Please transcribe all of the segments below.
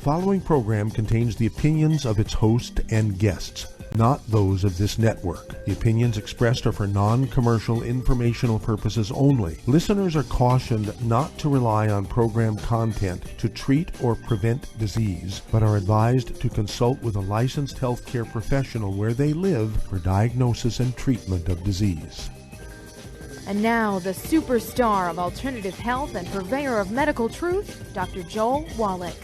following program contains the opinions of its host and guests, not those of this network. The opinions expressed are for non-commercial informational purposes only. Listeners are cautioned not to rely on program content to treat or prevent disease, but are advised to consult with a licensed healthcare professional where they live for diagnosis and treatment of disease. And now, the superstar of alternative health and purveyor of medical truth, Dr. Joel Wallach.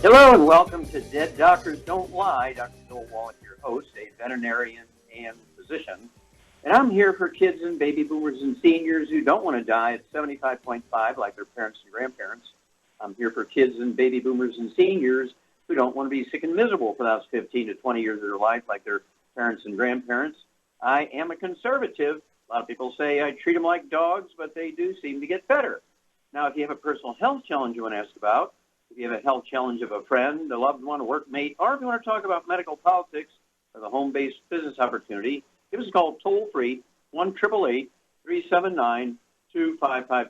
Hello and welcome to Dead Doctors Don't Lie. Dr. Joel Wallach, your host, a veterinarian and physician. And I'm here for kids and baby boomers and seniors who don't want to die at 75.5 like their parents and grandparents. I'm here for kids and baby boomers and seniors who don't want to be sick and miserable for the last 15 to 20 years of their life like their parents and grandparents. I am a conservative. A lot of people say I treat them like dogs, but they do seem to get better. Now, if you have a personal health challenge you want to ask about, if you have a health challenge of a friend, a loved one, a workmate, or if you want to talk about medical politics or the home-based business opportunity, give us a call toll-free, 1-888-379-2552.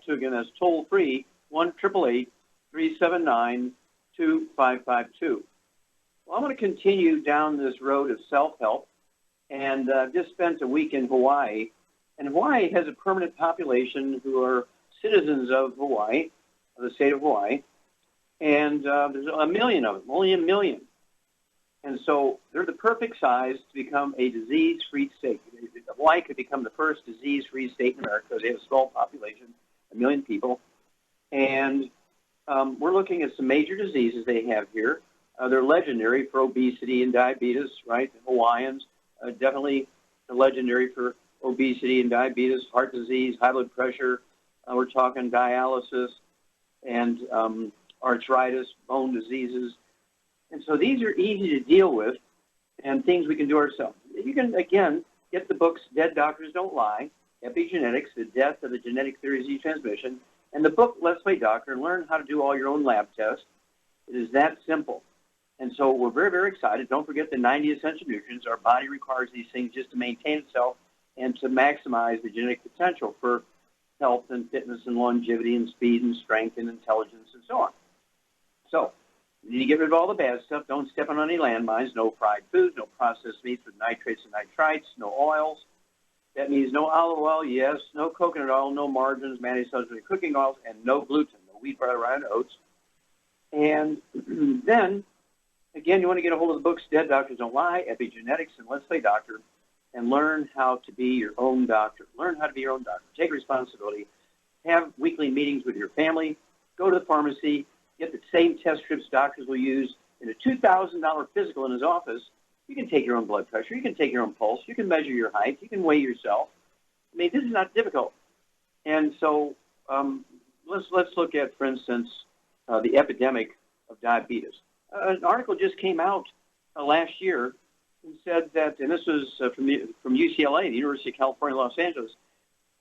Again, that's toll-free, 1-888-379-2552. Well, I'm going to continue down this road of self-help, and I've just spent a week in Hawaii. And Hawaii has a permanent population who are citizens of Hawaii, of the state of Hawaii, and there's a million of them, only a million. And so they're the perfect size to become a disease-free state. Hawaii could become the first disease-free state in America because they have a small population, a million people. And we're looking at some major diseases they have here. They're legendary for obesity and diabetes, right? The Hawaiians definitely legendary for obesity and diabetes, heart disease, high blood pressure. We're talking dialysis and arthritis, bone diseases. And so these are easy to deal with and things we can do ourselves. You can, again, get the books Dead Doctors Don't Lie, Epigenetics, The Death of the Genetic Theory of Disease Transmission, and the book Let's Play Doctor and learn how to do all your own lab tests. It is that simple. And so we're very, very excited. Don't forget the 90 essential nutrients. Our body requires these things just to maintain itself and to maximize the genetic potential for health and fitness and longevity and speed and strength and intelligence and so on. So you need to get rid of all the bad stuff. Don't step on any landmines. No fried foods, no processed meats with nitrates and nitrites, no oils. That means no olive oil, yes, no coconut oil, no margarines, manufactured cooking oils, and no gluten, no wheat, butter, rye, and oats. And then, again, you want to get a hold of the books Dead Doctors Don't Lie, Epigenetics, and Let's Play Doctor, and learn how to be your own doctor. Learn how to be your own doctor. Take responsibility. Have weekly meetings with your family. Go to the pharmacy. Get the same test strips doctors will use in a $2,000 physical in his office. You can take your own blood pressure. You can take your own pulse. You can measure your height. You can weigh yourself. I mean, this is not difficult. And so let's look at, for instance, the epidemic of diabetes. An article just came out last year and said that, and this was from UCLA, the University of California, Los Angeles.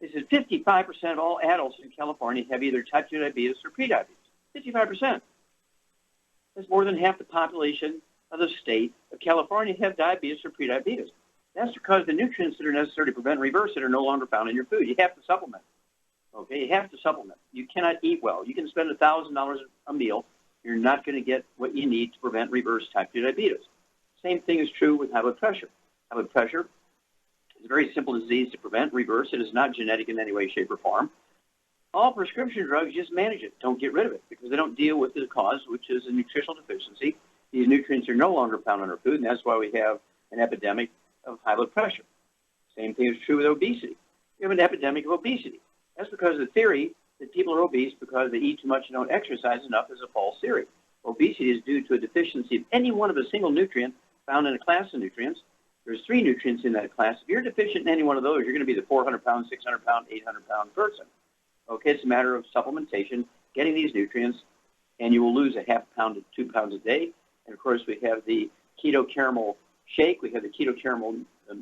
They said 55% of all adults in California have either type 2 diabetes or prediabetes. 55%. That's more than half the population of the state of California have diabetes or prediabetes. That's because the nutrients that are necessary to prevent and reverse it are no longer found in your food. You have to supplement. Okay, you have to supplement. You cannot eat well. You can spend $1,000 a meal. You're not going to get what you need to prevent reverse type 2 diabetes. Same thing is true with high blood pressure. High blood pressure is a very simple disease to prevent, reverse. It is not genetic in any way, shape, or form. All prescription drugs just manage it. Don't get rid of it because they don't deal with the cause, which is a nutritional deficiency. These nutrients are no longer found in our food, and that's why we have an epidemic of high blood pressure. Same thing is true with obesity. We have an epidemic of obesity. That's because the theory that people are obese because they eat too much and don't exercise enough is a false theory. Obesity is due to a deficiency of any one of a single nutrient found in a class of nutrients. There's 3 nutrients in that class. If you're deficient in any one of those, you're going to be the 400-pound, 600-pound, 800-pound person. Okay, it's a matter of supplementation, getting these nutrients, and you will lose a half pound to 2 pounds a day. And, of course, we have the keto caramel shake. We have the keto caramel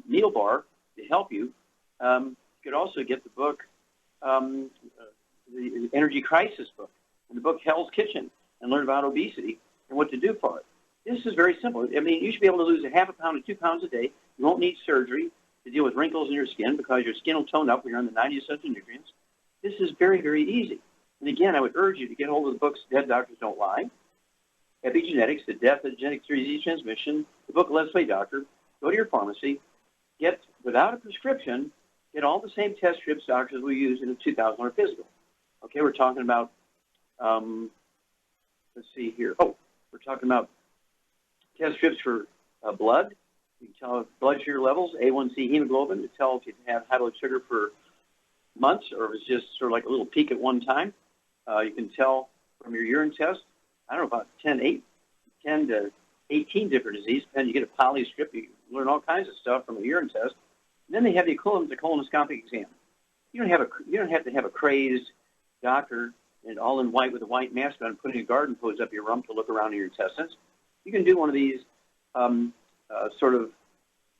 meal bar to help you. You could also get the book, the Energy Crisis book, and the book Hell's Kitchen, and learn about obesity and what to do for it. This is very simple. I mean, you should be able to lose a half a pound to 2 pounds a day. You won't need surgery to deal with wrinkles in your skin because your skin will tone up when you're on the 90 essential nutrients. This is very, very easy. And again, I would urge you to get hold of the books, Dead Doctors Don't Lie, Epigenetics, The Death of Genetic Disease Transmission, the book Let's Play Doctor. Go to your pharmacy, get, without a prescription, get all the same test strips doctors will use in a $2,000 physical. Okay, we're talking about, let's see here. Oh, we're talking about test strips for blood. You can tell blood sugar levels, A1C hemoglobin, to tell if you have high blood sugar for months or if it's just sort of like a little peak at one time. You can tell from your urine test, I don't know, about 10 to 18 different diseases. Depending, you get a poly strip, you learn all kinds of stuff from a urine test. And then they have the equivalent of the colonoscopic exam. You don't have to have a crazed doctor and all in white with a white mask on, putting a garden hose up your rump to look around in your intestines. You can do one of these sort of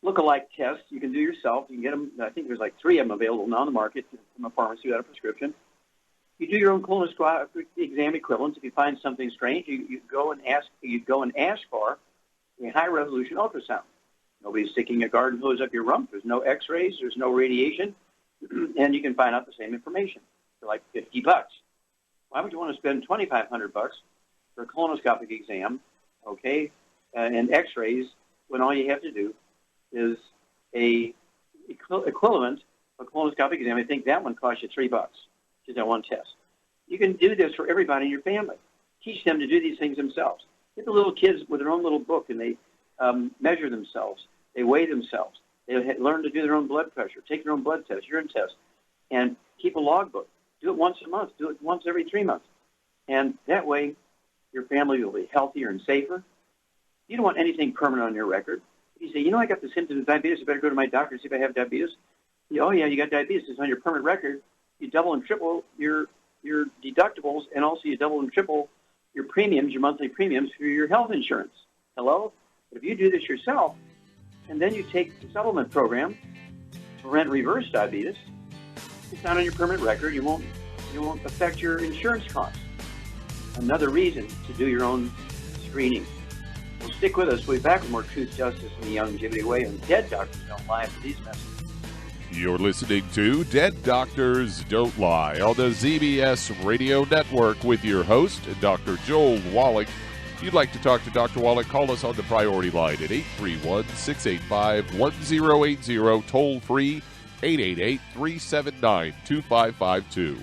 look-alike tests. You can do yourself. You can get them. I think there's like 3 of them available now on the market from a pharmacy without a prescription. You do your own colonoscopic exam equivalents. If you find something strange, you go and ask for a high-resolution ultrasound. Nobody's sticking a garden hose up your rump. There's no X-rays. There's no radiation, and you can find out the same information for like $50. Why would you want to spend $2,500 for a colonoscopic exam, okay, and X-rays when all you have to do is a equivalent of a colonoscopic exam? I think that one costs you $3, just that one test. You can do this for everybody in your family. Teach them to do these things themselves. Get the little kids with their own little book, and they measure themselves. They weigh themselves. They learn to do their own blood pressure, take their own blood test, urine test, and keep a logbook. Do it once a month. Do it once every 3 months. And that way, your family will be healthier and safer. You don't want anything permanent on your record. If you say, I got the symptoms of diabetes, I better go to my doctor and see if I have diabetes. Oh, yeah, you got diabetes. It's on your permanent record. You double and triple your deductibles, and also you double and triple your premiums, your monthly premiums for your health insurance. Hello? But if you do this yourself, and then you take the supplement program to prevent reverse diabetes, it's not on your permanent record. You won't affect your insurance costs. Another reason to do your own screening. Well, stick with us. We'll be back with more Truth, Justice, and the Longevity Way on Dead Doctors Don't Lie for these messages. You're listening to Dead Doctors Don't Lie on the ZBS Radio Network with your host, Dr. Joel Wallach. If you'd like to talk to Dr. Wallach, call us on the priority line at 831-685-1080, toll free 888-379-2552.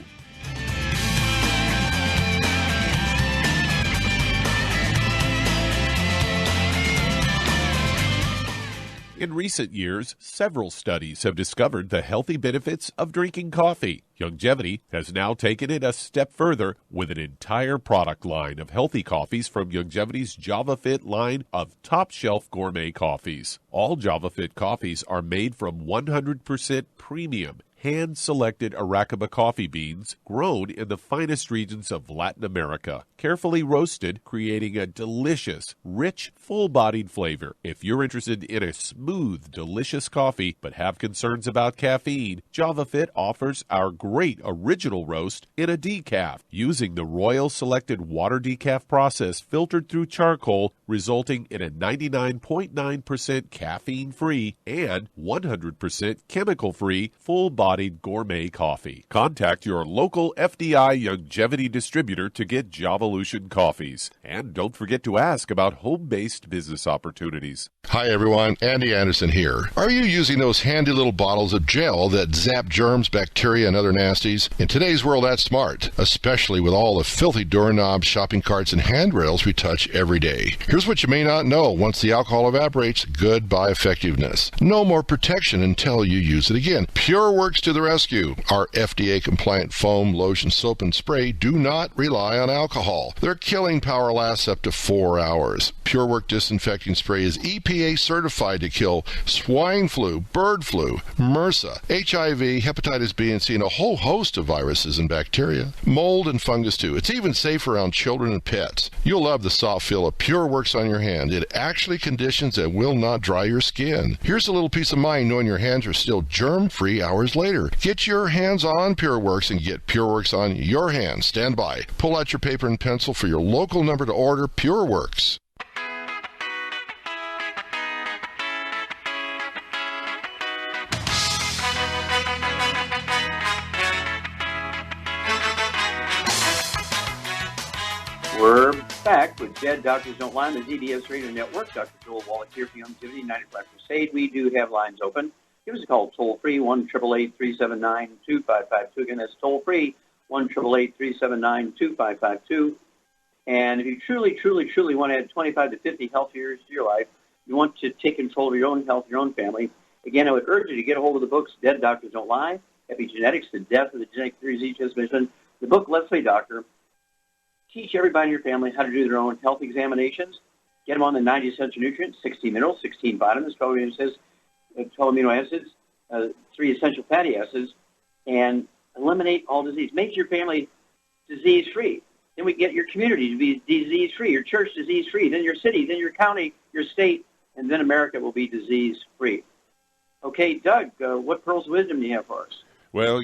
In recent years, several studies have discovered the healthy benefits of drinking coffee. Longevity has now taken it a step further with an entire product line of healthy coffees from Longevity's JavaFit line of top-shelf gourmet coffees. All JavaFit coffees are made from 100% premium, hand-selected Arabica coffee beans grown in the finest regions of Latin America, carefully roasted, creating a delicious, rich, full-bodied flavor. If you're interested in a smooth, delicious coffee but have concerns about caffeine, JavaFit offers our great original roast in a decaf, using the Royal Selected Water Decaf process filtered through charcoal, resulting in a 99.9% caffeine-free and 100% chemical-free, full-bodied gourmet coffee. Contact your local FDI Longevity distributor to get Javalution coffees. And don't forget to ask about home-based business opportunities. Hi everyone, Andy Anderson here. Are you using those handy little bottles of gel that zap germs, bacteria, and other nasties? In today's world, that's smart, especially with all the filthy doorknobs, shopping carts, and handrails we touch every day. Here's what you may not know. Once the alcohol evaporates, goodbye effectiveness. No more protection until you use it again. PureWorks to the rescue. Our FDA-compliant foam, lotion, soap, and spray do not rely on alcohol. Their killing power lasts up to 4 hours. PureWorks disinfecting spray is EPA certified to kill swine flu, bird flu, MRSA, HIV, hepatitis B and C, and a whole host of viruses and bacteria. Mold and fungus too. It's even safe around children and pets. You'll love the soft feel of PureWorks on your hand. It actually conditions and will not dry your skin. Here's a little peace of mind knowing your hands are still germ-free hours later. Get your hands on PureWorks and get PureWorks on your hands. Stand by. Pull out your paper and pencil for your local number to order PureWorks. We're back with Dead Doctors Don't Lie on the ZBS Radio Network. Dr. Joel Wallach here for Longevity 95 Crusade. We do have lines open. Give us a call toll-free, 1-888-379-2552. Again, that's toll-free, 1-888-379-2552. And if you truly want to add 25 to 50 healthy years to your life, you want to take control of your own health, your own family, again, I would urge you to get a hold of the books Dead Doctors Don't Lie, Epigenetics, The Death of the Genetic Theories of Each Transmission, the book Let's Play Doctor. Teach everybody in your family how to do their own health examinations. Get them on the 90 essential nutrients, 16 minerals, 16 vitamins, 12 amino acids, 3 essential fatty acids, and eliminate all disease. Make your family disease-free. Then we get your community to be disease-free, your church disease-free, then your city, then your county, your state, and then America will be disease-free. Okay, Doug, what pearls of wisdom do you have for us? Well,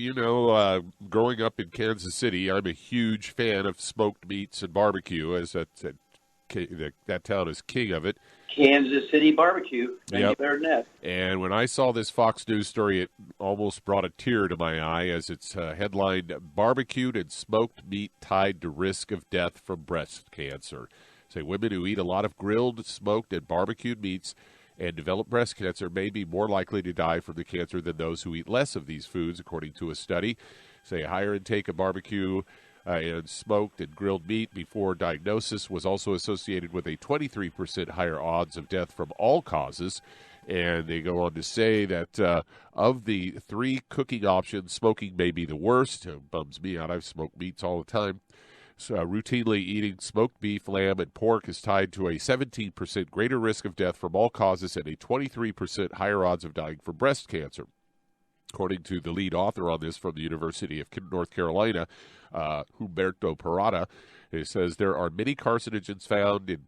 growing up in Kansas City, I'm a huge fan of smoked meats and barbecue, as that town is king of it. Kansas City barbecue. Thank you, better than that. And when I saw this Fox News story, it almost brought a tear to my eye as it's headlined, "Barbecued and Smoked Meat Tied to Risk of Death from Breast Cancer." Say women who eat a lot of grilled, smoked, and barbecued meats and develop breast cancer may be more likely to die from the cancer than those who eat less of these foods, according to a study. Say a higher intake of barbecue and smoked and grilled meat before diagnosis was also associated with a 23% higher odds of death from all causes. And they go on to say that of the 3 cooking options, smoking may be the worst. It bums me out. I've smoked meats all the time. So, routinely eating smoked beef, lamb, and pork is tied to a 17% greater risk of death from all causes and a 23% higher odds of dying from breast cancer. According to the lead author on this from the University of North Carolina, Humberto Parada, it says there are many carcinogens found in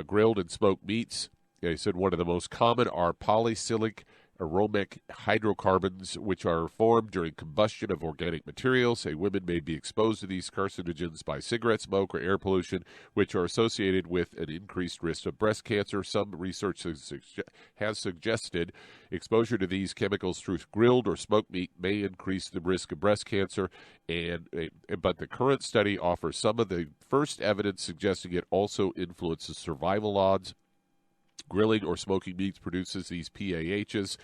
grilled and smoked meats. He said one of the most common are polycyclic aromatic hydrocarbons, which are formed during combustion of organic materials. Say women may be exposed to these carcinogens by cigarette smoke or air pollution, which are associated with an increased risk of breast cancer. Some research has suggested exposure to these chemicals through grilled or smoked meat may increase the risk of breast cancer, but the current study offers some of the first evidence suggesting it also influences survival odds. Grilling or smoking meats produces these PAHs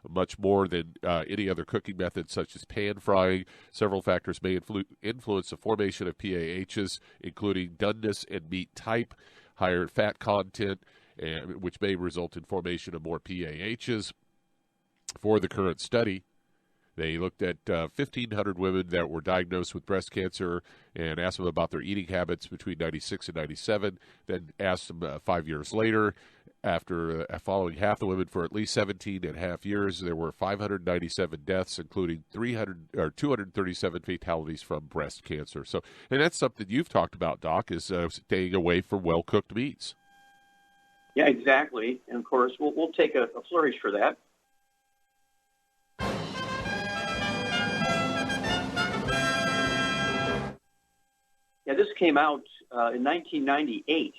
much more than any other cooking method, such as pan frying. Several factors may influence the formation of PAHs, including doneness and meat type, higher fat content, which may result in formation of more PAHs. For the current study, they looked at 1,500 women that were diagnosed with breast cancer and asked them about their eating habits between 96 and 97, then asked them 5 years later. After following half the women for at least 17 and a half years, there were 597 deaths, including 237 fatalities from breast cancer. So, and that's something you've talked about, Doc, is staying away from well-cooked meats. Yeah, exactly. And, of course, we'll take a flourish for that. Yeah, this came out in 1998,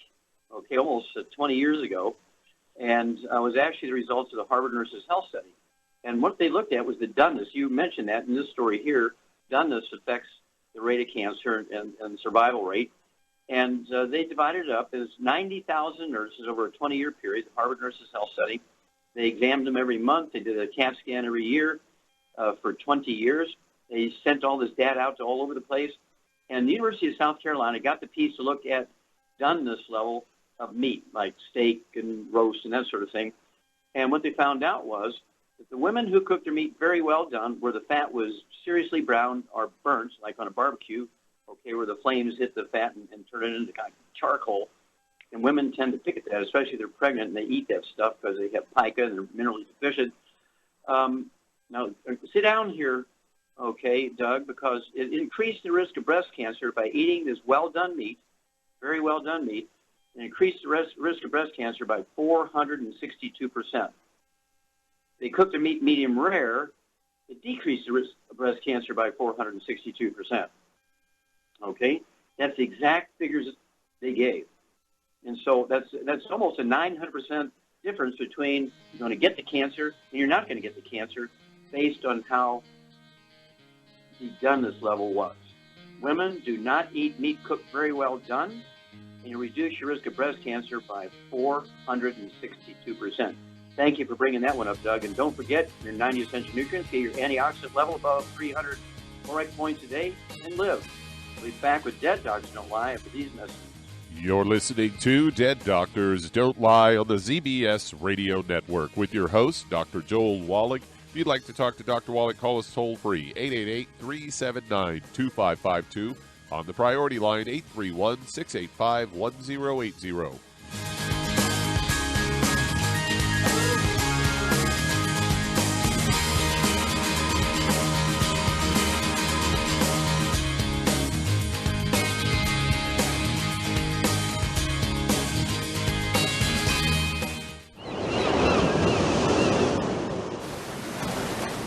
okay, almost 20 years ago, and was actually the results of the Harvard Nurses Health Study. And what they looked at was the doneness. You mentioned that in this story here. Doneness affects the rate of cancer and survival rate. And they divided it up as 90,000 nurses over a 20-year period, the Harvard Nurses Health Study. They examined them every month. They did a CAT scan every year for 20 years. They sent all this data out to all over the place. And the University of South Carolina got the piece to look at doneness level of meat, like steak and roast and that sort of thing. And what they found out was that the women who cooked their meat very well done, where the fat was seriously brown or burnt, like on a barbecue, okay, where the flames hit the fat and turn it into kind of charcoal. And women tend to pick at that, especially if they're pregnant and they eat that stuff because they have pica and they're minerally deficient. Now, sit down here, okay, Doug, because it increased the risk of breast cancer by eating this well-done meat, very well-done meat, and increased the risk of breast cancer by 462%. They cooked the meat medium rare, it decreased the risk of breast cancer by 462%. Okay? That's the exact figures they gave. And so that's almost a 900% difference between you're going to get the cancer and you're not going to get the cancer based on how the doneness level was. Women do not eat meat cooked very well done. and you reduce your risk of breast cancer by 462%. Thank you for bringing that one up, Doug. And don't forget your 90 essential nutrients. Get your antioxidant level above 300 fluoride points a day and live. We'll be back with Dead Doctors Don't Lie after these messages. You're listening to Dead Doctors Don't Lie on the ZBS Radio Network with your host, Dr. Joel Wallach. If you'd like to talk to Dr. Wallach, call us toll-free, 888-379-2552. On the priority line, 831-685-1080.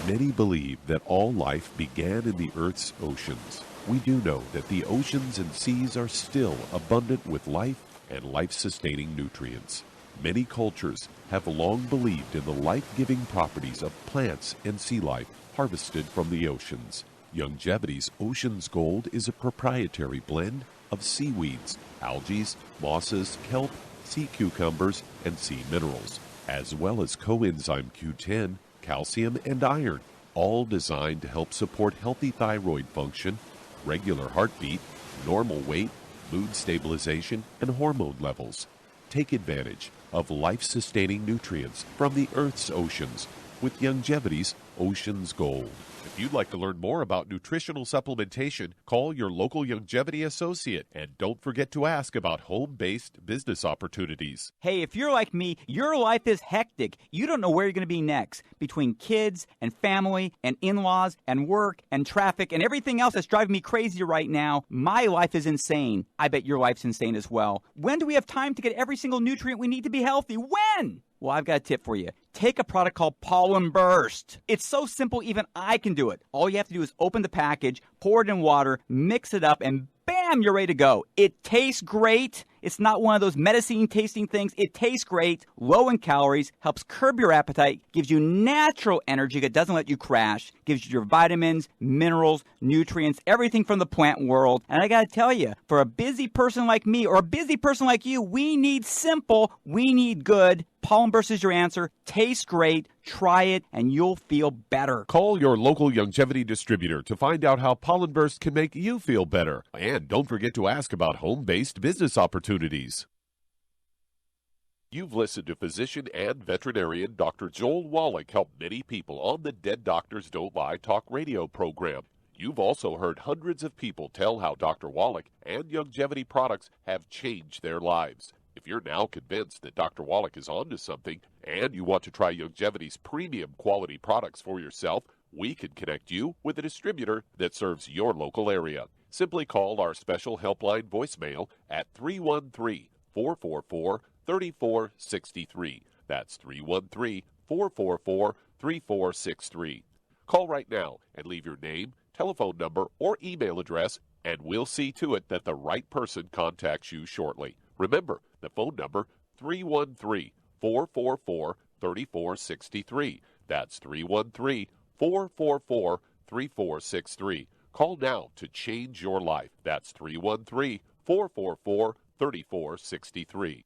Many believe that all life began in the Earth's oceans. We do know that the oceans and seas are still abundant with life and life-sustaining nutrients. Many cultures have long believed in the life-giving properties of plants and sea life harvested from the oceans. Youngevity's Ocean's Gold is a proprietary blend of seaweeds, algae, mosses, kelp, sea cucumbers, and sea minerals, as well as coenzyme Q10, calcium, and iron, all designed to help support healthy thyroid function, regular heartbeat, normal weight, mood stabilization, and hormone levels. Take advantage of life-sustaining nutrients from the Earth's oceans with Youngevity's Ocean's Gold. If you'd like to learn more about nutritional supplementation, call your local Youngevity associate, and don't forget to ask about home-based business opportunities. Hey, if you're like me, your life is hectic. You don't know where you're going to be next. Between kids and family and in-laws and work and traffic and everything else that's driving me crazy right now, my life is insane. I bet your life's insane as well. When do we have time to get every single nutrient we need to be healthy? When? Well, I've got a tip for you. Take a product called Pollen Burst. It's so simple, even I can do it. All you have to do is open the package, pour it in water, mix it up, and bam, you're ready to go. It tastes great. It's not one of those medicine-tasting things. It tastes great, low in calories, helps curb your appetite, gives you natural energy that doesn't let you crash, gives you your vitamins, minerals, nutrients, everything from the plant world. And I got to tell you, for a busy person like me or a busy person like you, we need simple, we need good. Pollen Burst is your answer. Tastes great. Try it, and you'll feel better. Call your local Youngevity distributor to find out how Pollen Burst can make you feel better. And don't forget to ask about home-based business opportunities. You've listened to physician and veterinarian Dr. Joel Wallach help many people on the Dead Doctors Don't Lie talk radio program. You've also heard hundreds of people tell how Dr. Wallach and Youngevity products have changed their lives. If you're now convinced that Dr. Wallach is onto something and you want to try Youngevity's premium quality products for yourself, we can connect you with a distributor that serves your local area. Simply call our special helpline voicemail at 313-444-3463. That's 313-444-3463. Call right now and leave your name, telephone number, or email address, and we'll see to it that the right person contacts you shortly. Remember, the phone number, 313-444-3463. That's 313-444-3463. Call now to change your life. That's 313-444-3463.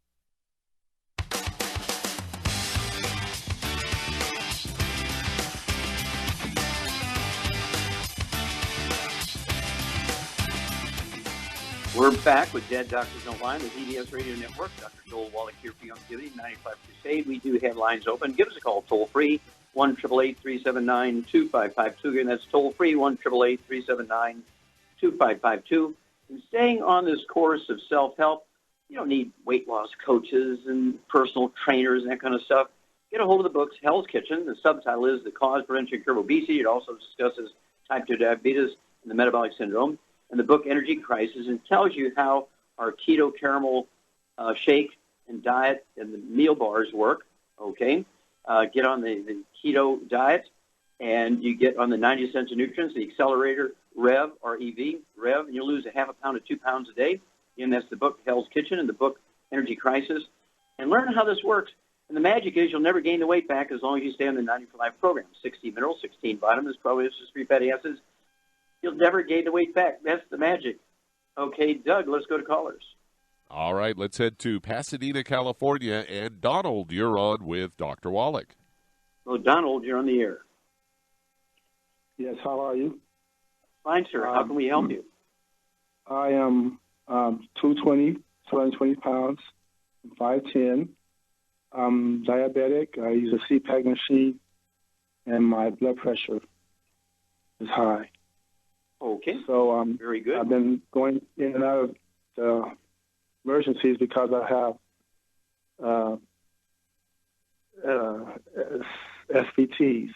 We're back with Dead Doctors Don't Lie, the ZBS Radio Network. Dr. Joel Wallach here for Youngevity, 95 Crusade. We do have lines open. Give us a call toll-free, 1-888-379-2552. Again, that's toll-free, 1-888-379-2552. And staying on this course of self-help, you don't need weight loss coaches and personal trainers and that kind of stuff. Get a hold of the books, Hell's Kitchen. The subtitle is The Cause, Prevention, and Cure of Obesity. It also discusses type 2 diabetes and the metabolic syndrome. And the book Energy Crisis, and tells you how our keto caramel shake and diet and the meal bars work. Okay, get on the keto diet, and you get on the 90 essential nutrients, the accelerator Rev, R-E-V, Rev, and you'll lose a half a pound to 2 pounds a day. And that's the book Hell's Kitchen and the book Energy Crisis. And learn how this works. And the magic is you'll never gain the weight back as long as you stay on the 90 for Life program. 60 minerals, 16 vitamins, probiotics, 3 fatty acids. You'll never gain the weight back. That's the magic. Okay, Doug, let's go to callers. All right, let's head to Pasadena, California. And Donald, you're on with Dr. Wallach. Well, Donald, you're on the air. Yes, how are you? Fine, sir. How can we help you? I am 220 pounds, 5'10". I'm diabetic. I use a CPAP machine, and my blood pressure is high. Okay. So very good. I've been going in and out of the emergencies because I have SVTs,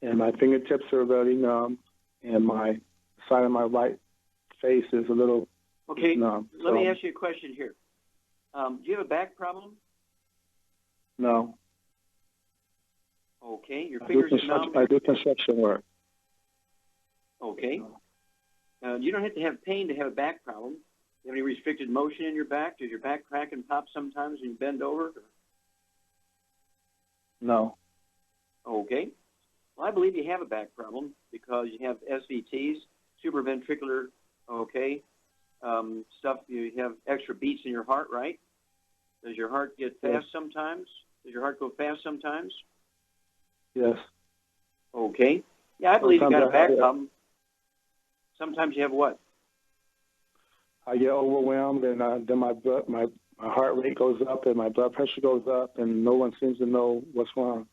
and my fingertips are very numb, and my side of my right face is a little numb. Let me ask you a question here. Do you have a back problem? No. Okay. Your fingers are numb? I do construction work. Okay. You don't have to have pain to have a back problem. Do you have any restricted motion in your back? Does your back crack and pop sometimes when you bend over? No. Okay. Well, I believe you have a back problem because you have SVTs, supraventricular, stuff. You have extra beats in your heart, right? Does your heart get fast sometimes? Does your heart go fast sometimes? Yes. Okay. Yeah, I believe you got a back problem. Sometimes you have what? I get overwhelmed, and then my heart rate goes up, and my blood pressure goes up, and no one seems to know what's wrong.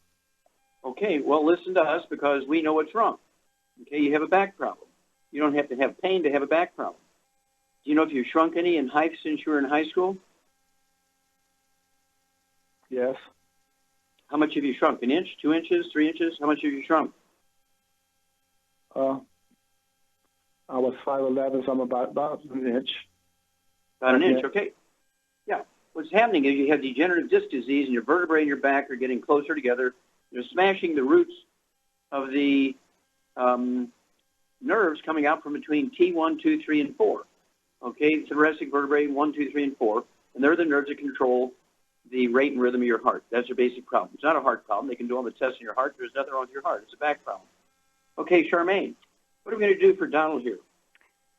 Okay, well, listen to us because we know what's wrong. Okay, you have a back problem. You don't have to have pain to have a back problem. Do you know if you've shrunk any in height since you were in high school? Yes. How much have you shrunk? An inch, 2 inches, 3 inches? How much have you shrunk? I was 5'11", so I'm about an inch. About an inch, okay. Yeah. What's happening is you have degenerative disc disease, and your vertebrae in your back are getting closer together. You're smashing the roots of the nerves coming out from between T1, 2, 3, and 4. Okay, thoracic vertebrae 1, 2, 3, and 4, and they're the nerves that control the rate and rhythm of your heart. That's your basic problem. It's not a heart problem. They can do all the tests in your heart. There's nothing wrong with your heart. It's a back problem. Okay, Charmaine, what are we going to do for Donald here?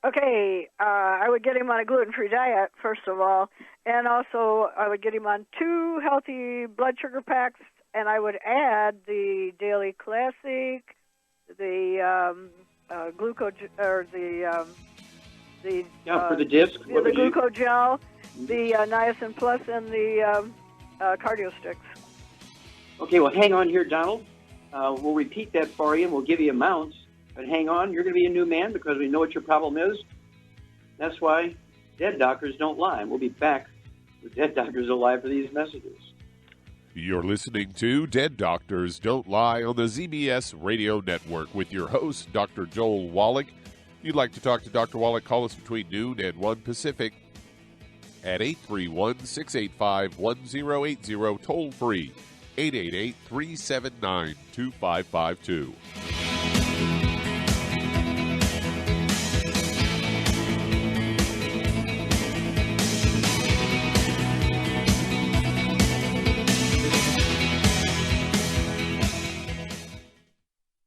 Okay, I would get him on a gluten-free diet, first of all, and also I would get him on 2 healthy blood sugar packs, and I would add the Daily Classic, the glucose, or the for the disc, the glucogel, the niacin plus, and the cardio sticks. Okay, well, hang on here, Donald. We'll repeat that for you, and we'll give you amounts. But hang on, you're going to be a new man because we know what your problem is. That's why Dead Doctors Don't Lie. And we'll be back with Dead Doctors Don't Lie for these messages. You're listening to Dead Doctors Don't Lie on the ZBS Radio Network with your host, Dr. Joel Wallach. If you'd like to talk to Dr. Wallach, call us between noon and 1 Pacific at 831-685-1080, toll free, 888-379-2552.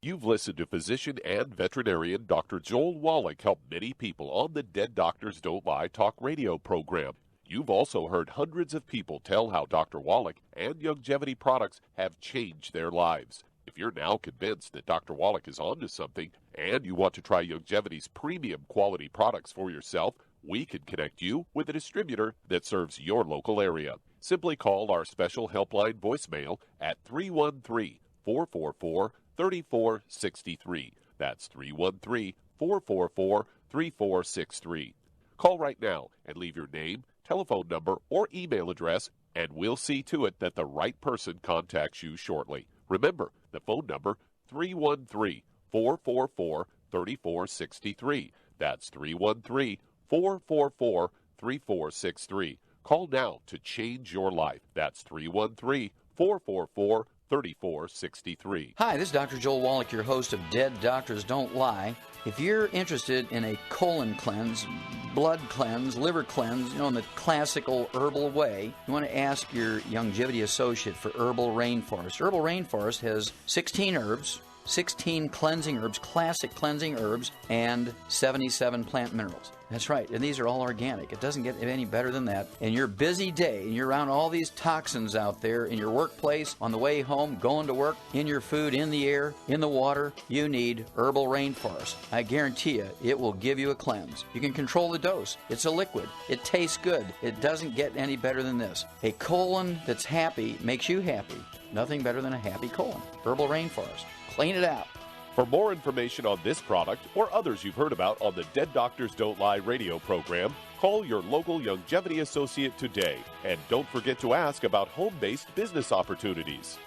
You've listened to physician and veterinarian Dr. Joel Wallach help many people on the Dead Doctors Don't Lie talk radio program. You've also heard hundreds of people tell how Dr. Wallach and Youngevity products have changed their lives. If you're now convinced that Dr. Wallach is onto something and you want to try Youngevity's premium quality products for yourself, we can connect you with a distributor that serves your local area. Simply call our special helpline voicemail at 313-444-3463. That's 313-444-3463. Call right now and leave your name, telephone number, or email address, and we'll see to it that the right person contacts you shortly. Remember, the phone number, 313-444-3463. That's 313-444-3463. Call now to change your life. That's 313-444-3463. Hi, this is Dr. Joel Wallach, your host of Dead Doctors Don't Lie. If you're interested in a colon cleanse, blood cleanse, liver cleanse, in the classical herbal way, you want to ask your Youngevity associate for Herbal Rainforest. Herbal Rainforest has 16 herbs, 16 cleansing herbs, classic cleansing herbs, and 77 plant minerals. That's right, and these are all organic. It doesn't get any better than that. In your busy day, and you're around all these toxins out there in your workplace, on the way home, going to work, in your food, in the air, in the water, you need Herbal Rainforest. I guarantee you, it will give you a cleanse. You can control the dose. It's a liquid. It tastes good. It doesn't get any better than this. A colon that's happy makes you happy. Nothing better than a happy colon. Herbal Rainforest. Clean it out. For more information on this product or others you've heard about on the Dead Doctors Don't Lie radio program, call your local longevity associate today. And don't forget to ask about home-based business opportunities.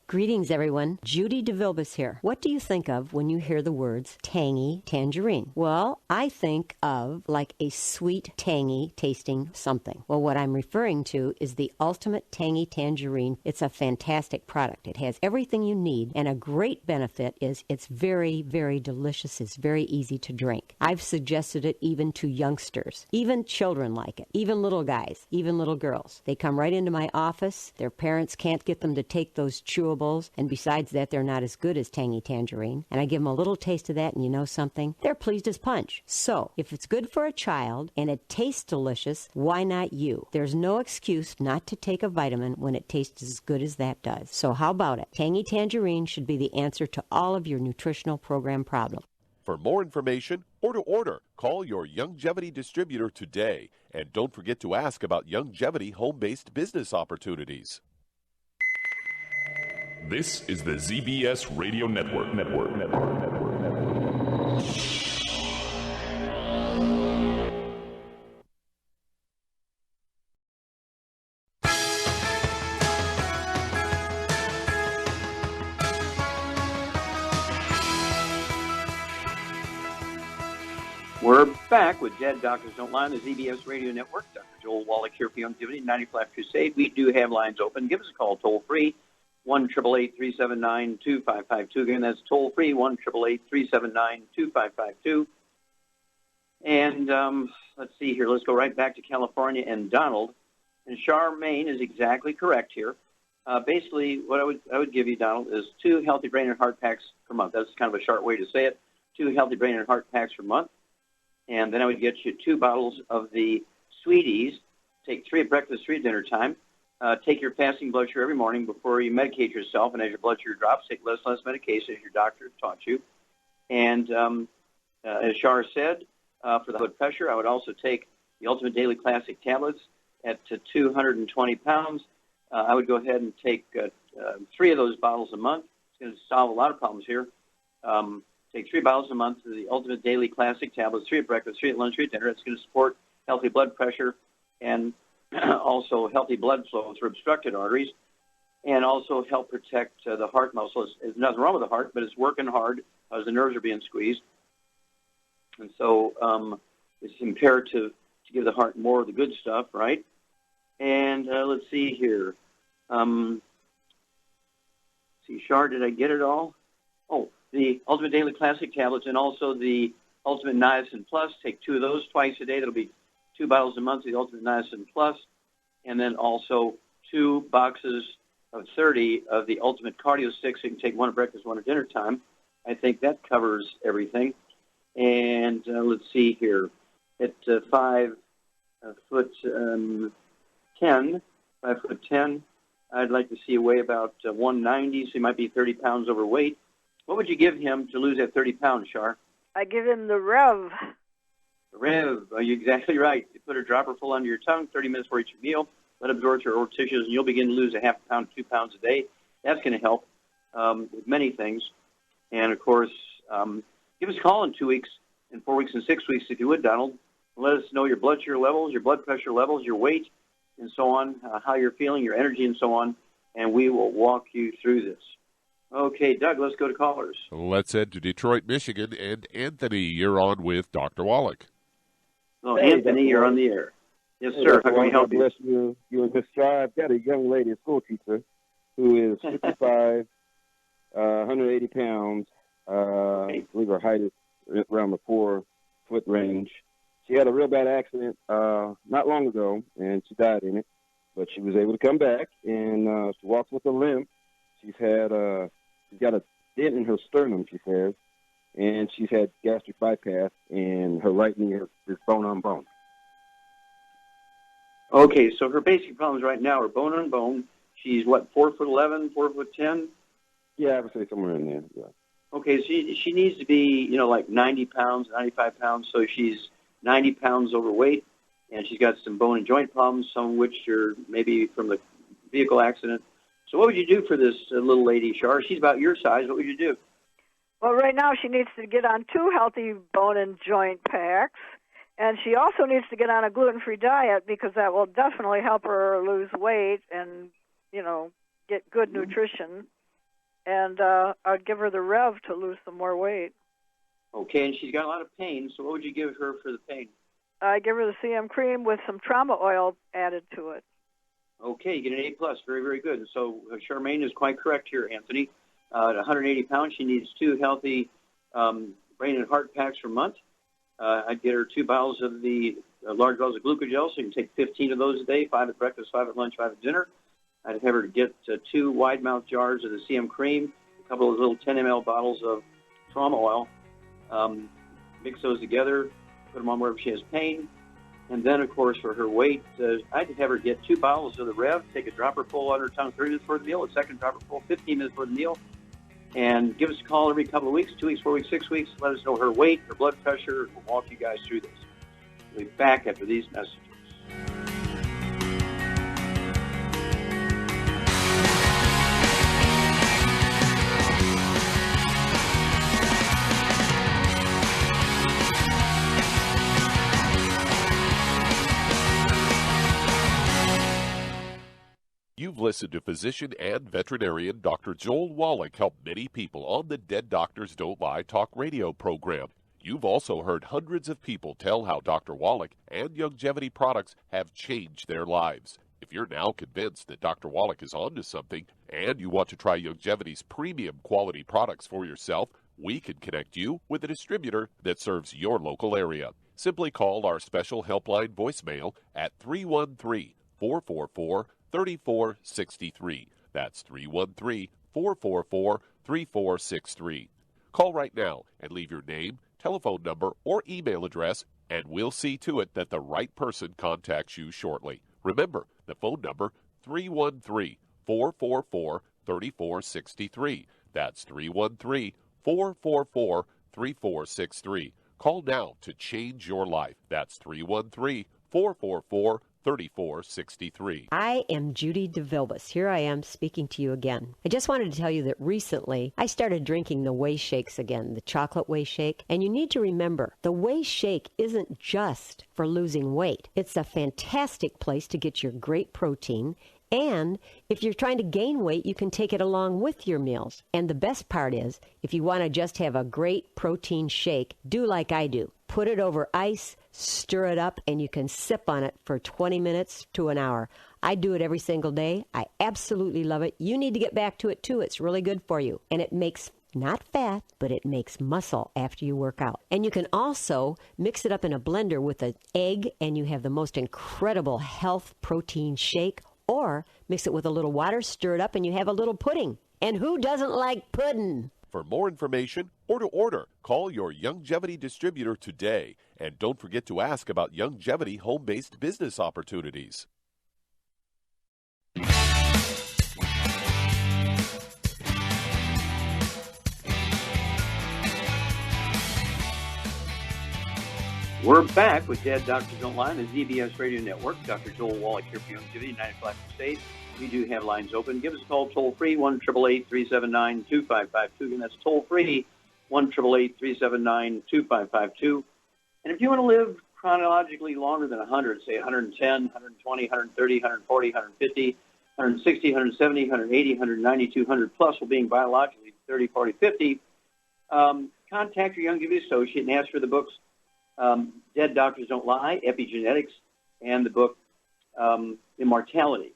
Greetings, everyone. Judy DeVilbus here. What do you think of when you hear the words tangy tangerine? Well, I think of like a sweet, tangy tasting something. Well, what I'm referring to is the Ultimate Tangy Tangerine. It's a fantastic product. It has everything you need, and a great benefit is it's very, very delicious. It's very easy to drink. I've suggested it even to youngsters. Even children like it. Even little guys. Even little girls. They come right into my office. Their parents can't get them to take those chewables. And besides that, they're not as good as Tangy Tangerine. And I give them a little taste of that, and you know something? They're pleased as punch. So, if it's good for a child and it tastes delicious, why not you? There's no excuse not to take a vitamin when it tastes as good as that does. So how about it? Tangy Tangerine should be the answer to all of your nutritional program problems. For more information or to order, call your Youngevity distributor today. And don't forget to ask about Youngevity home-based business opportunities. This is the ZBS Radio Network. We're back with Dead Doctors Don't Lie on the ZBS Radio Network. Dr. Joel Wallach here for Youngevity, 90 Flat Crusade. We do have lines open. Give us a call toll-free. 1-888-379-2552. Again, that's toll-free, 1-888-379-2552. And let's see here. Let's go right back to California and Donald. And Charmaine is exactly correct here. Basically, what I would give you, Donald, is 2 healthy brain and heart packs per month. That's kind of a short way to say it. 2 healthy brain and heart packs per month. And then I would get you 2 bottles of the Sweeties. Take 3 at breakfast, 3 at dinner time. Take your fasting blood sugar every morning before you medicate yourself, and as your blood sugar drops, take less and less medication as your doctor taught you. And as Shar said, for the blood pressure, I would also take the Ultimate Daily Classic tablets at 220 pounds. I would go ahead and take 3 of those bottles a month. It's going to solve a lot of problems here. Take 3 bottles a month of the Ultimate Daily Classic tablets, 3 at breakfast, 3 at lunch, 3 at dinner. It's going to support healthy blood pressure and also healthy blood flow through obstructed arteries, and also help protect the heart muscle. There's nothing wrong with the heart, but it's working hard as the nerves are being squeezed. And so it's imperative to give the heart more of the good stuff, right? And let's see here. Shar, did I get it all? Oh, the Ultimate Daily Classic tablets and also the Ultimate Niacin Plus. Take 2 of those twice a day. That'll be 2 bottles a month of the Ultimate Niacin Plus, and then also 2 boxes of 30 of the Ultimate Cardio Sticks. You can take 1 at breakfast, 1 at dinner time. I think that covers everything. And let's see here. At 5'10", I'd like to see you weigh about 190, so he might be 30 pounds overweight. What would you give him to lose that 30 pounds, Shar? I give him the Rev. Rev, you're exactly right. You put a dropper full under your tongue, 30 minutes for each meal, let it absorb through your oral tissues, and you'll begin to lose a half pound, 2 pounds a day. That's going to help with many things. And, of course, give us a call in 2 weeks, in 4 weeks, and 6 weeks, if you would, Donald. Let us know your blood sugar levels, your blood pressure levels, your weight, and so on, how you're feeling, your energy, and so on, and we will walk you through this. Okay, Doug, let's go to callers. Let's head to Detroit, Michigan, and Anthony, you're on with Dr. Wallach. Oh, hey, Anthony, you're on the air. Yes, sir. How can we help you? Bless you. You and Miss Shar. I've got a young lady, a school teacher, who is 55, 180 pounds. I believe her height is around the 4-foot range. She had a real bad accident not long ago, and she died in it. But she was able to come back, and she walks with a limp. She's got a dent in her sternum, she says, and she's had gastric bypass, and her right knee is bone on bone. Okay, so her basic problems right now are bone on bone. She's, 4'11", 4'10"? Yeah, I would say somewhere in there, yeah. Okay, so she needs to be, like 90 pounds, 95 pounds, so she's 90 pounds overweight, and she's got some bone and joint problems, some of which are maybe from the vehicle accident. So what would you do for this little lady, Shar? She's about your size. What would you do? Well, right now she needs to get on 2 healthy bone and joint packs, and she also needs to get on a gluten-free diet because that will definitely help her lose weight and, get good nutrition. And I'd give her the Rev to lose some more weight. Okay, and she's got a lot of pain, so what would you give her for the pain? I give her the CM cream with some trauma oil added to it. Okay, you get an A+. Very, very good. So Charmaine is quite correct here, Anthony. At 180 pounds, she needs 2 healthy brain and heart packs per month. I'd get her 2 bottles of the large bottles of glucogel, so you can take 15 of those a day, 5 at breakfast, 5 at lunch, 5 at dinner. I'd have her get 2 wide-mouth jars of the CM cream, a couple of little 10 ml bottles of trauma oil. Mix those together, put them on wherever she has pain. And then, of course, for her weight, I'd have her get 2 bottles of the Rev, take a dropper full on her tongue 30 minutes before the meal, a second dropper full 15 minutes before the meal, and give us a call every couple of weeks, 2 weeks, 4 weeks, 6 weeks. Let us know her weight, her blood pressure. We'll walk you guys through this. We'll be back after these messages. You've listened to physician and veterinarian Dr. Joel Wallach help many people on the Dead Doctors Don't Lie talk radio program. You've also heard hundreds of people tell how Dr. Wallach and Youngevity products have changed their lives. If you're now convinced that Dr. Wallach is onto something and you want to try Youngevity's premium quality products for yourself, we can connect you with a distributor that serves your local area. Simply call our special helpline voicemail at 313-444-3463. That's 313-444-3463. Call right now and leave your name, telephone number, or email address, and we'll see to it that the right person contacts you shortly. Remember, the phone number, 313-444-3463. That's 313-444-3463. Call now to change your life. That's 313-444-3463. I am Judy DeVilbus. Here I am speaking to you again. I just wanted to tell you that recently I started drinking the Whey Shakes again, the chocolate Whey Shake. And you need to remember, the Whey Shake isn't just for losing weight. It's a fantastic place to get your great protein. And if you're trying to gain weight, you can take it along with your meals. And the best part is, if you want to just have a great protein shake, do like I do. Put it over ice, stir it up, and you can sip on it for 20 minutes to an hour. I do it every single day. I absolutely love it. You need to get back to it, too. It's really good for you. And it makes not fat, but it makes muscle after you work out. And you can also mix it up in a blender with an egg, and you have the most incredible health protein shake. Or mix it with a little water, stir it up, and you have a little pudding. And who doesn't like pudding? For more information or to order, call your Youngevity distributor today. And don't forget to ask about Youngevity home-based business opportunities. We're back with Dead Doctors Don't Lie on the ZBS Radio Network. Dr. Joel Wallach here for Youngevity, United Flash State. We do have lines open. Give us a call toll-free, 1-888-379-2552. Again, that's toll-free, 1-888-379-2552. And if you want to live chronologically longer than 100, say 110, 120, 130, 140, 150, 160, 170, 180, 190, 200 plus, while being biologically 30, 40, 50, contact your Youngevity associate and ask for the books Dead Doctors Don't Lie, Epigenetics, and the book Immortality,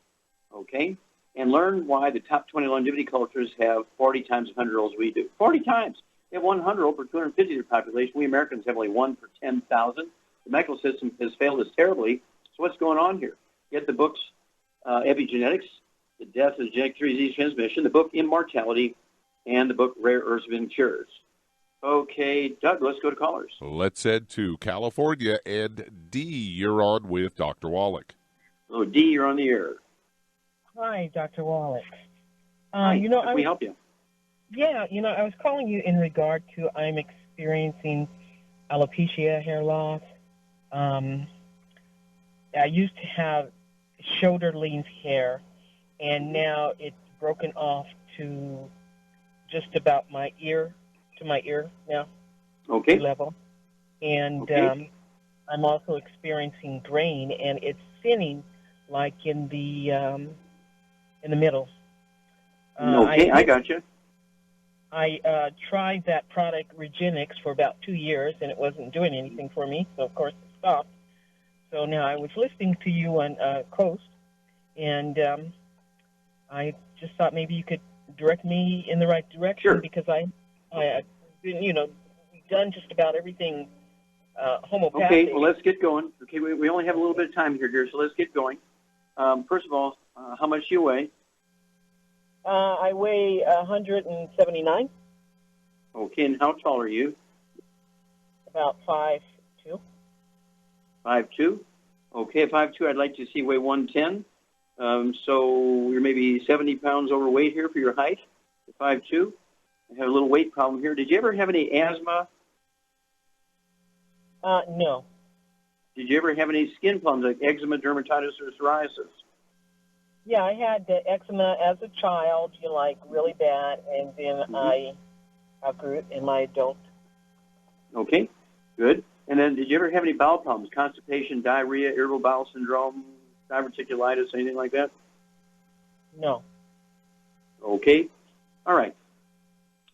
okay? And learn why the top 20 longevity cultures have 40 times 100-year-olds we do. 40 times. They have 100-year-old per 250 of their population. We Americans have only 1 per 10,000. The medical system has failed us terribly. So what's going on here? Get the books Epigenetics, The Death of Genetic Disease Transmission, the book Immortality, and the book Rare Earths and Cures. Okay, Doug, let's go to callers. Let's head to California, and D, you're on with Dr. Wallach. So, D, you're on the air. Hi, Dr. Wallach. Hi, how can we help you? Yeah, I was calling you in regard to I'm experiencing alopecia, hair loss. I used to have shoulder-length hair, and now it's broken off to just about my ear now. Okay. Level. And okay. I'm also experiencing graying, and it's thinning like in the middle. Okay, I got you. I tried that product, Regenix, for about 2 years, and it wasn't doing anything for me, so of course it stopped. So now I was listening to you on Coast, and I just thought maybe you could direct me in the right direction. Sure. Because I've done just about everything homeopathic. Okay, well, let's get going. Okay, we only have a little bit of time here, dear, so let's get going. First of all, how much do you weigh? I weigh 179. Okay, and how tall are you? About 5'2". 5'2"? Okay, 5'2", I'd like to see you weigh 110. So you're maybe 70 pounds overweight here for your height, 5'2". I have a little weight problem here. Did you ever have any asthma? No. Did you ever have any skin problems like eczema, dermatitis, or psoriasis? Yeah, I had eczema as a child, really bad, and then I outgrew it in my adult. Okay, good. And then did you ever have any bowel problems, constipation, diarrhea, irritable bowel syndrome, diverticulitis, anything like that? No. Okay. All right.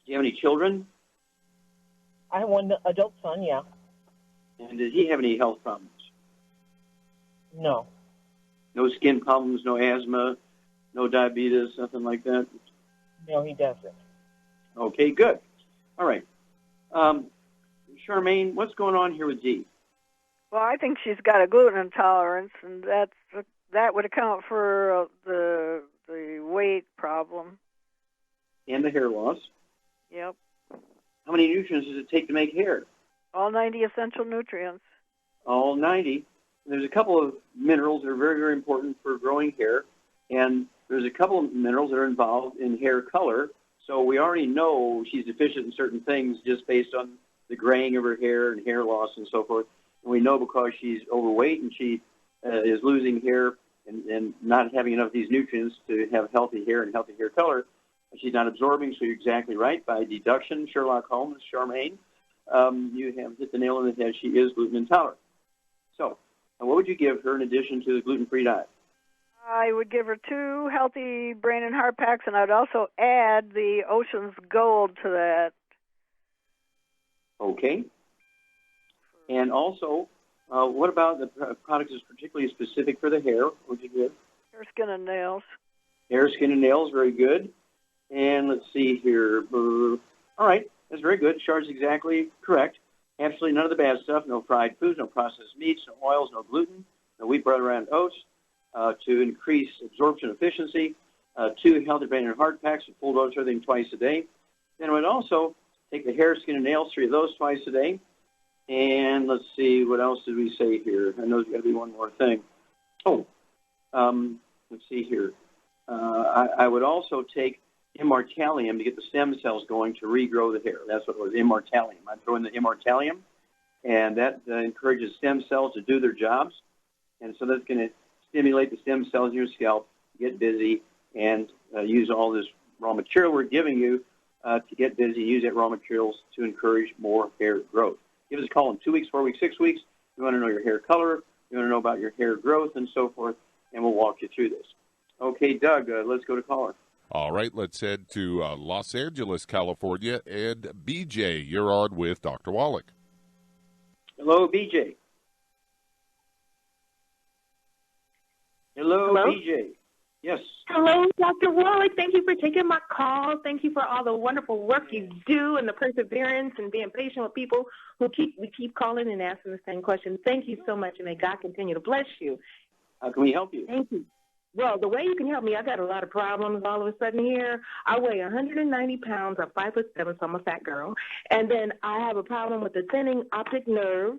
Do you have any children? I have one adult son, yeah. And did he have any health problems? No. No skin problems, no asthma, no diabetes, nothing like that? No, he doesn't. Okay, good. All right. Charmaine, what's going on here with Dee? Well, I think she's got a gluten intolerance, and that would account for the weight problem. And the hair loss. Yep. How many nutrients does it take to make hair? All 90 essential nutrients. All 90. There's a couple of minerals that are very, very important for growing hair, and there's a couple of minerals that are involved in hair color. So we already know she's deficient in certain things just based on the graying of her hair and hair loss and so forth. And we know because she's overweight and she is losing hair and not having enough of these nutrients to have healthy hair and healthy hair color, she's not absorbing. So you're exactly right. By deduction, Sherlock Holmes, Charmaine, you have hit the nail on the head. She is gluten intolerant. So what would you give her in addition to the gluten-free diet? I would give her 2 healthy brain and heart packs, and I would also add the Ocean's Gold to that. Okay. And also, what about the product that's particularly specific for the hair? What would you give? Hair, skin, and nails. Hair, skin, and nails, very good. And let's see here. All right, that's very good. Char's exactly correct. Absolutely none of the bad stuff. No fried foods, no processed meats, no oils, no gluten, no wheat, butter, and oats. To increase absorption efficiency, 2 healthy brain and heart packs, a full dose of everything twice a day. Then I would also take the hair, skin, and nails, 3 of those twice a day. And let's see, what else did we say here? I know there's got to be one more thing. Let's see here. I would also take immortalium to get the stem cells going to regrow the hair. That's what it was, immortalium. I'd throw in the immortalium, and that encourages stem cells to do their jobs. And so that's going to stimulate the stem cells in your scalp, get busy, and use all this raw material we're giving you to get busy, use that raw materials to encourage more hair growth. Give us a call in 2 weeks, 4 weeks, 6 weeks. You want to know your hair color, you want to know about your hair growth, and so forth, and we'll walk you through this. Okay, Doug, let's go to caller. All right, let's head to Los Angeles, California, and BJ, you're on with Dr. Wallach. Hello, BJ. Hello, BJ. Yes. Hello, Dr. Wallach. Thank you for taking my call. Thank you for all the wonderful work you do and the perseverance and being patient with people who keep calling and asking the same question. Thank you so much, and may God continue to bless you. How can we help you? Thank you. Well, the way you can help me, I got a lot of problems all of a sudden here. I weigh 190 pounds. I'm 5'7", so I'm a fat girl. And then I have a problem with the thinning optic nerve,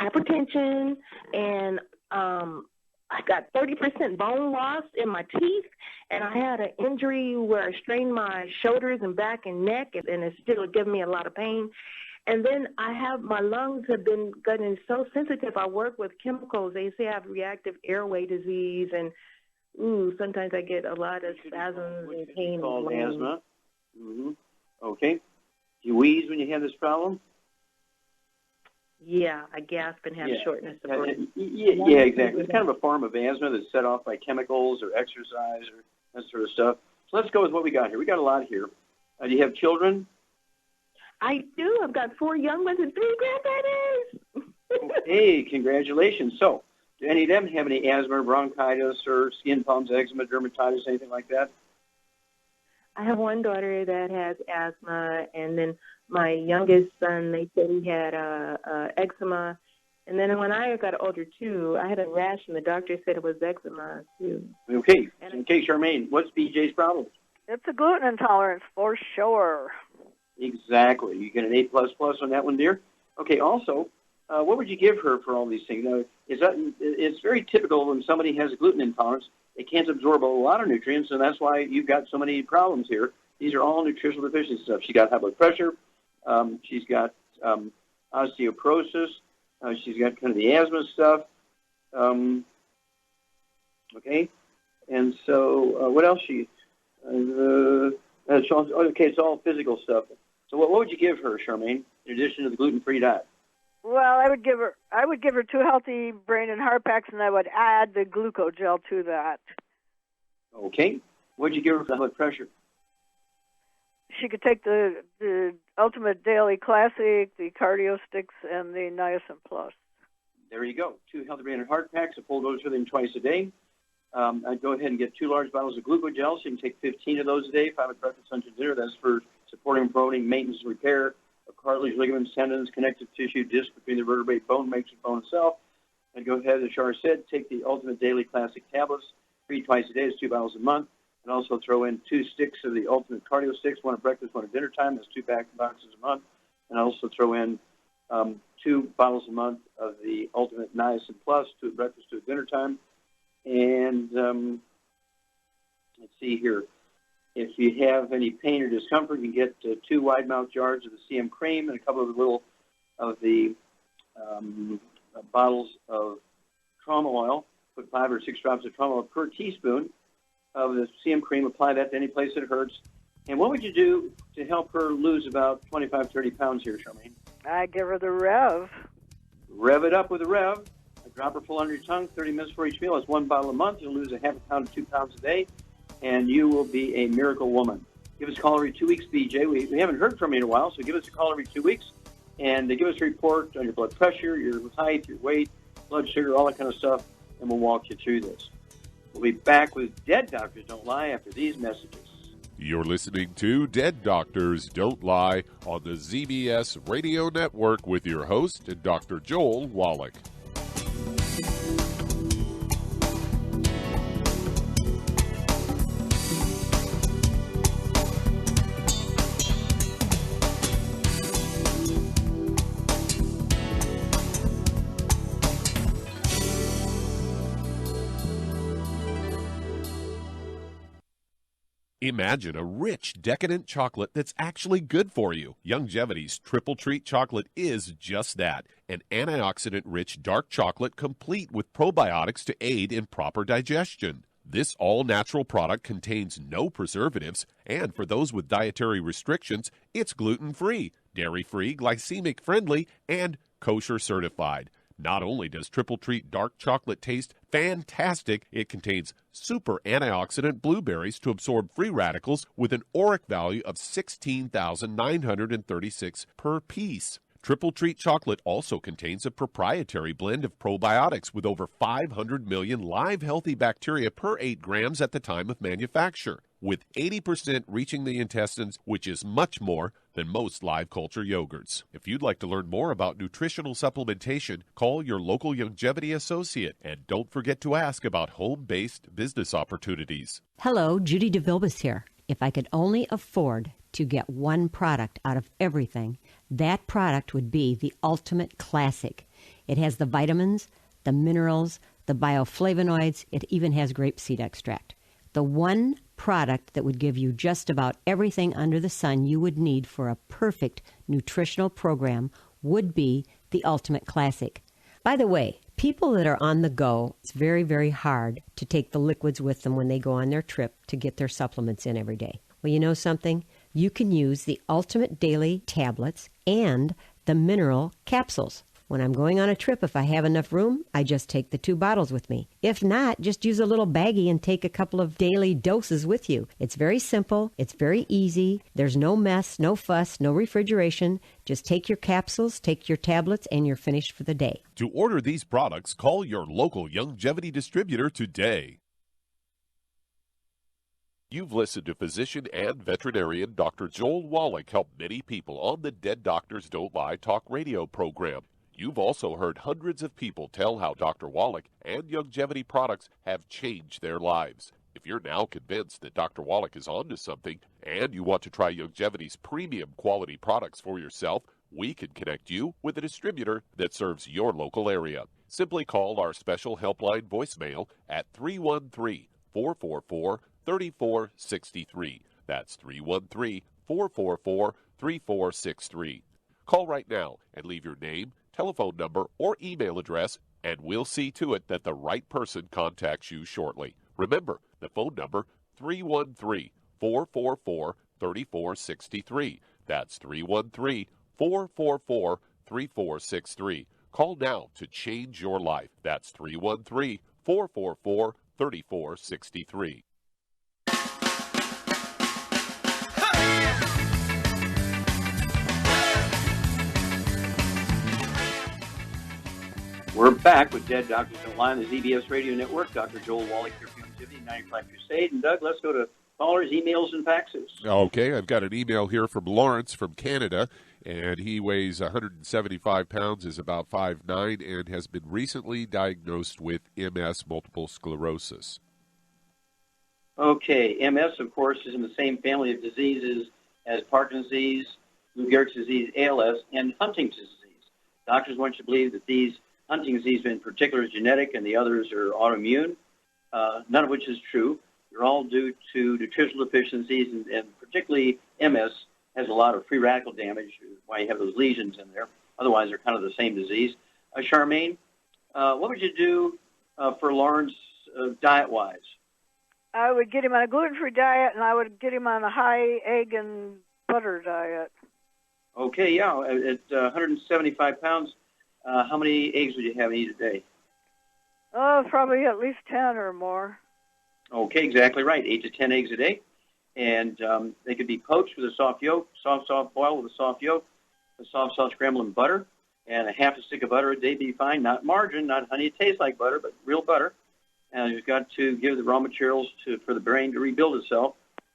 hypertension, and I got 30% bone loss in my teeth. And I had an injury where I strained my shoulders and back and neck, and it's still giving me a lot of pain. And then my lungs have been getting so sensitive. I work with chemicals. They say I have reactive airway disease, and sometimes I get a lot of spasms and pain. Called asthma. Mm-hmm. Okay. Do you wheeze when you have this problem? Yeah, I gasp and have shortness of breath. Yeah, exactly. It's kind of a form of asthma that's set off by chemicals or exercise or that sort of stuff. So let's go with what we got here. We got a lot here. Do you have children? I do. I've got 4 young ones and 3 grandbabies. Hey, congratulations. So, do any of them have any asthma, bronchitis, or skin problems, eczema, dermatitis, anything like that? I have one daughter that has asthma, and then my youngest son, they said he had eczema. And then when I got older, too, I had a rash, and the doctor said it was eczema, too. Okay. Okay, Charmaine, what's BJ's problem? It's a gluten intolerance for sure. Exactly. You get an A++ on that one, dear. Okay, also, what would you give her for all these things? Now, it's very typical when somebody has a gluten intolerance, they can't absorb a lot of nutrients, and that's why you've got so many problems here. These are all nutritional deficiency stuff. She's got high blood pressure. She's got osteoporosis. She's got kind of the asthma stuff. Okay. And so what else? It's all physical stuff. So what would you give her, Charmaine, in addition to the gluten-free diet? Well, I would give her 2 healthy brain and heart packs, and I would add the glucogel to that. Okay. What would you give her for blood pressure? She could take the Ultimate Daily Classic, the Cardio Sticks, and the Niacin Plus. There you go. 2 healthy brain and heart packs, a full dose for them twice a day. I'd go ahead and get 2 large bottles of glucogel, so you can take 15 of those a day, 5 at breakfast, lunch, and dinner. That's for supporting and promoting maintenance and repair of cartilage, ligaments, tendons, connective tissue, disc between the vertebrae, bone makes and bone itself. I'd go ahead, as Char said, take the Ultimate Daily Classic tablets, 3 twice a day. It's 2 bottles a month. And also throw in 2 sticks of the Ultimate Cardio Sticks, 1 at breakfast, 1 at dinner time. That's 2 boxes a month. And also throw in 2 bottles a month of the Ultimate Niacin Plus, 2 at breakfast, 2 at dinner time. And let's see here. If you have any pain or discomfort, you can get 2 wide-mouth jars of the CM cream and a couple of little of the bottles of trauma oil. Put 5 or 6 drops of trauma oil per teaspoon of the CM cream. Apply that to any place that hurts. And what would you do to help her lose about 25, 30 pounds here, Charmaine? I give her the Rev. Rev it up with the Rev. A dropper full under your tongue, 30 minutes for each meal. That's 1 bottle a month. You'll lose a half a pound to 2 pounds a day, and you will be a miracle woman. Give us a call every 2 weeks, BJ. We haven't heard from you in a while, so give us a call every 2 weeks, and give us a report on your blood pressure, your height, your weight, blood sugar, all that kind of stuff, and we'll walk you through this. We'll be back with Dead Doctors Don't Lie after these messages. You're listening to Dead Doctors Don't Lie on the ZBS Radio Network with your host, Dr. Joel Wallach. Imagine a rich, decadent chocolate that's actually good for you. Youngevity's Triple Treat Chocolate is just that, an antioxidant-rich dark chocolate complete with probiotics to aid in proper digestion. This all-natural product contains no preservatives, and for those with dietary restrictions, it's gluten-free, dairy-free, glycemic-friendly, and kosher certified. Not only does Triple Treat Dark Chocolate taste fantastic, it contains super antioxidant blueberries to absorb free radicals with an ORAC value of 16,936 per piece. Triple Treat Chocolate also contains a proprietary blend of probiotics with over 500 million live healthy bacteria per 8 grams at the time of manufacture. With 80% reaching the intestines, which is much more than most live culture yogurts. If you'd like to learn more about nutritional supplementation, call your local Youngevity associate, and don't forget to ask about home-based business opportunities. Hello, Judy DeVilbus here. If I could only afford to get one product out of everything, that product would be the Ultimate Classic. It has the vitamins, the minerals, the bioflavonoids. It even has grapeseed extract. The one product that would give you just about everything under the sun you would need for a perfect nutritional program would be the Ultimate Classic. By the way, people that are on the go, it's very, very hard to take the liquids with them when they go on their trip to get their supplements in every day. Well, you know something? You can use the Ultimate Daily Tablets and the Mineral Capsules. When I'm going on a trip, if I have enough room, I just take the 2 bottles with me. If not, just use a little baggie and take a couple of daily doses with you. It's very simple. It's very easy. There's no mess, no fuss, no refrigeration. Just take your capsules, take your tablets, and you're finished for the day. To order these products, call your local Youngevity distributor today. You've listened to physician and veterinarian Dr. Joel Wallach help many people on the Dead Doctors Don't Lie talk radio program. You've also heard hundreds of people tell how Dr. Wallach and Youngevity products have changed their lives. If you're now convinced that Dr. Wallach is onto something and you want to try Youngevity's premium quality products for yourself, we can connect you with a distributor that serves your local area. Simply call our special helpline voicemail at 313-444-3463. That's 313-444-3463. Call right now and leave your name, telephone number, or email address, and we'll see to it that the right person contacts you shortly. Remember, the phone number, 313-444-3463. That's 313-444-3463. Call now to change your life. That's 313-444-3463. We're back with Dead Doctors Don't Lie on the ZBS Radio Network. Dr. Joel Wallach here from Youngevity 95 Crusade. And Doug, let's go to callers, emails, and faxes. Okay, I've got an email here from Lawrence from Canada, and he weighs 175 pounds, is about 5'9", and has been recently diagnosed with MS, multiple sclerosis. Okay, MS, of course, is in the same family of diseases as Parkinson's disease, Lou Gehrig's disease, ALS, and Huntington's disease. Doctors want you to believe that these Huntington's disease in particular is genetic and the others are autoimmune, none of which is true. They're all due to nutritional deficiencies, and particularly MS has a lot of free radical damage, why you have those lesions in there. Otherwise, they're kind of the same disease. Charmaine, what would you do for Lawrence diet-wise? I would get him on a gluten-free diet, and I would get him on a high egg and butter diet. Okay, yeah, at 175 pounds, how many eggs would you have eat a day? Oh, probably at least 10 or more. Okay, exactly right. 8 to 10 eggs a day. And they could be poached with a soft yolk, soft boil with a soft yolk, a soft scramble in butter, and a half a stick of butter a day be fine. Not margarine, not honey. It tastes like butter, but real butter. And you've got to give the raw materials for the brain to rebuild itself.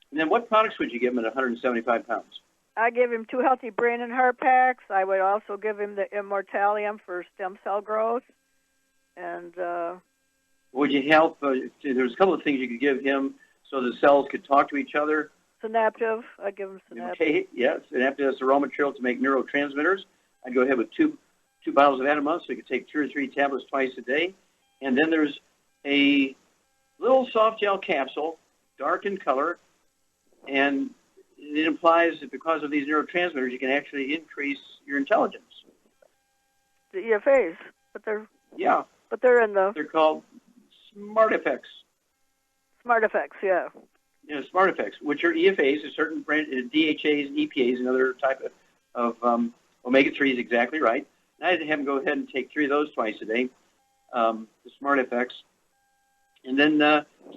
And then what products would you give him at 175 pounds? I give him 2 healthy brain and heart packs. I would also give him the Immortalium for stem cell growth. And would you help? There's a couple of things you could give him so the cells could talk to each other. Synaptive. I give him Synaptive. Okay, yes. Synaptive is the raw material to make neurotransmitters. I'd go ahead with two bottles of that a month, so you could take 2 or 3 tablets twice a day. And then there's a little soft gel capsule, dark in color, and it implies that because of these neurotransmitters, you can actually increase your intelligence. The EFAs, but they're in the. They're called Smart Effects. Smart Effects, yeah. Yeah, Smart Effects, which are EFAs, a certain brand, DHAs and EPAs, another type of omega-3s, exactly right. And I'd have them go ahead and take 3 of those twice a day, the Smart Effects. And then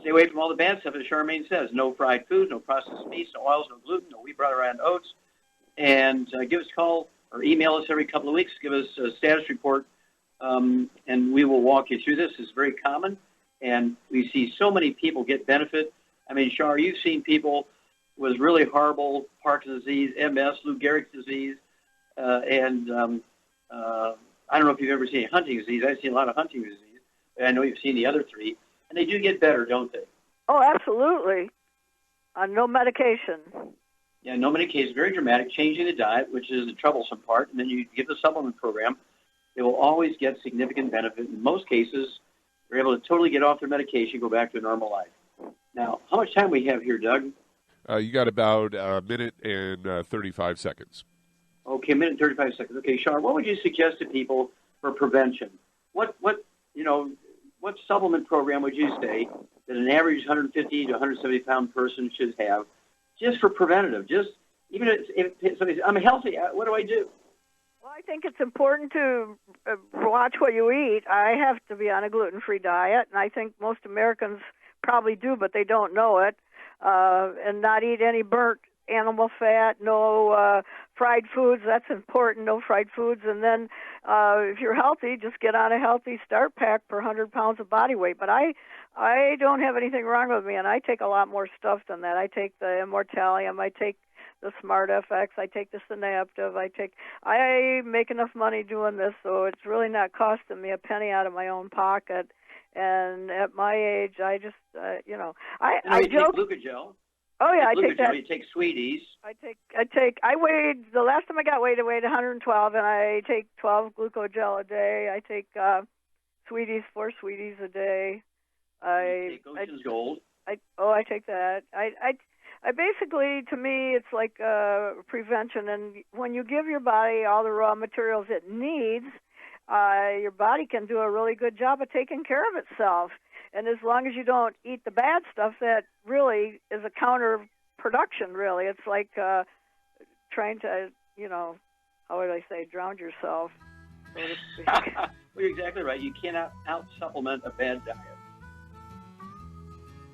stay away from all the bad stuff, as Charmaine says. No fried food, no processed meats, no oils, no gluten, no wheat, butter, and oats. And give us a call or email us every couple of weeks. Give us a status report, and we will walk you through this. It's very common, and we see so many people get benefit. I mean, Char, you've seen people was really horrible, Parkinson's disease, MS, Lou Gehrig's disease, and I don't know if you've ever seen Huntington's disease. I've seen a lot of Huntington's disease. I know you've seen the other three, and they do get better, don't they? Oh, absolutely. On no medication. Yeah, no medication. Very dramatic. Changing the diet, which is the troublesome part, and then you give the supplement program. They will always get significant benefit. In most cases, they're able to totally get off their medication, go back to a normal life. Now, how much time we have here, Doug? You got about a minute and 35 seconds. Okay, a minute and 35 seconds. Okay, Sean, what would you suggest to people for prevention? What supplement program would you say that an average 150 to 170 pound person should have, just for preventative? Just even if somebody says, I'm healthy, what do I do? Well, I think it's important to watch what you eat. I have to be on a gluten-free diet, and I think most Americans probably do, but they don't know it. And not eat any burnt animal fat, no fried foods. That's important, no fried foods. And then if you're healthy, just get on a healthy start pack per 100 pounds of body weight. But I don't have anything wrong with me, and I take a lot more stuff than that. I take the Immortalium, I take the Smart FX, I take the Synaptive, I make enough money doing this, so it's really not costing me a penny out of my own pocket. And at my age, I just, I joke. Take Glucogel. Oh yeah, I Glucogel. take that. You take Sweeties. I weighed, the last time I got weighed, I weighed 112, and I take 12 Glucogel a day. I take Sweeties, 4 Sweeties a day. Take Ocean's Gold. I take that. I basically, to me, it's like prevention. And when you give your body all the raw materials it needs, your body can do a really good job of taking care of itself. And as long as you don't eat the bad stuff, that really is a counterproduction, really. It's like trying to, how would I say, drown yourself, so to speak. Well, you're exactly right. You cannot out-supplement a bad diet.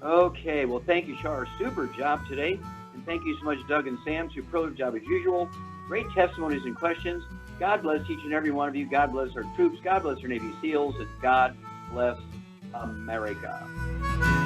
Okay, well, thank you, Char. Super job today. And thank you so much, Doug and Sam. Superlative job as usual. Great testimonies and questions. God bless each and every one of you. God bless our troops. God bless our Navy SEALs. And God bless America.